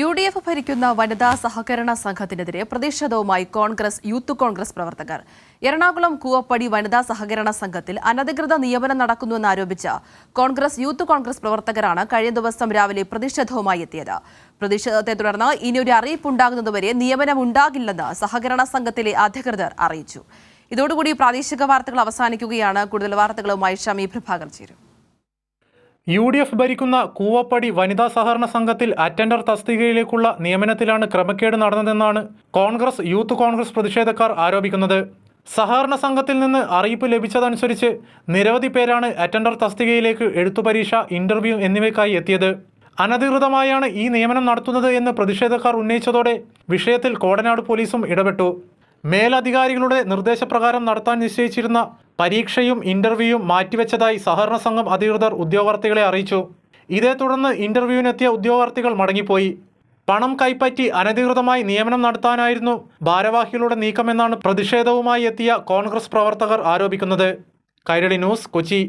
UDF ഭരിക്കുന്ന വനിതാ സഹകരണ സംഘത്തിനെതിരെ പ്രതിഷേധവുമായി യൂത്ത് കോൺഗ്രസ് പ്രവർത്തകർ. എറണാകുളം കൂവപ്പടി വനിതാ സഹകരണ സംഘത്തിൽ അനധികൃത നിയമനം നടക്കുന്നുവെന്നാരോപിച്ച് യൂത്ത് കോൺഗ്രസ് പ്രവർത്തകരാണ് കഴിഞ്ഞ ദിവസം രാവിലെ പ്രതിഷേധവുമായി എത്തിയത്. പ്രതിഷേധത്തെ തുടർന്ന് ഇനിയൊരു അറിയിപ്പുണ്ടാകുന്നതുവരെ നിയമനം ഉണ്ടാകില്ലെന്ന് സഹകരണ സംഘത്തിലെ അധികൃതർ അറിയിച്ചു. ഇതോടുകൂടി പ്രാദേശിക വാർത്തകൾ അവസാനിക്കുകയാണ്. കൂടുതൽ വാർത്തകളുമായി ഷമി പ്രഭാകർ ചേരും. UDF ഭരിക്കുന്ന കൂവപ്പടി വനിതാ സഹകരണ സംഘത്തിൽ അറ്റൻഡർ തസ്തികയിലേക്കുള്ള നിയമനത്തിലാണ് ക്രമക്കേട് നടന്നതെന്നാണ് യൂത്ത് കോൺഗ്രസ് പ്രതിഷേധക്കാർ ആരോപിക്കുന്നത്. സഹകരണ സംഘത്തിൽ നിന്ന് അറിയിപ്പ് ലഭിച്ചതനുസരിച്ച് നിരവധി പേരാണ് അറ്റൻഡർ തസ്തികയിലേക്ക് എഴുത്തുപരീക്ഷ, ഇന്റർവ്യൂ എന്നിവയ്ക്കായി എത്തിയത്. അനധികൃതമായാണ് ഈ നിയമനം നടത്തുന്നത് എന്ന് പ്രതിഷേധക്കാർ ഉന്നയിച്ചതോടെ വിഷയത്തിൽ കോടനാട് പോലീസും ഇടപെട്ടു. മേലധികാരികളുടെ നിർദ്ദേശപ്രകാരം നടത്താൻ നിശ്ചയിച്ചിരുന്ന പരീക്ഷയും ഇന്റർവ്യൂവും മാറ്റിവെച്ചതായി സഹകരണ സംഘം അധികൃതർ ഉദ്യോഗാർത്ഥികളെ അറിയിച്ചു. ഇതേ തുടർന്ന് ഇന്റർവ്യൂവിനെത്തിയ ഉദ്യോഗാർത്ഥികൾ മടങ്ങിപ്പോയി. പണം കൈപ്പറ്റി അനധികൃതമായി നിയമനം നടത്താനായിരുന്നു ഭാരവാഹികളുടെ നീക്കമെന്നാണ് പ്രതിഷേധവുമായി എത്തിയ കോൺഗ്രസ് പ്രവർത്തകർ ആരോപിക്കുന്നത്. കൈരളി ന്യൂസ്, കൊച്ചി.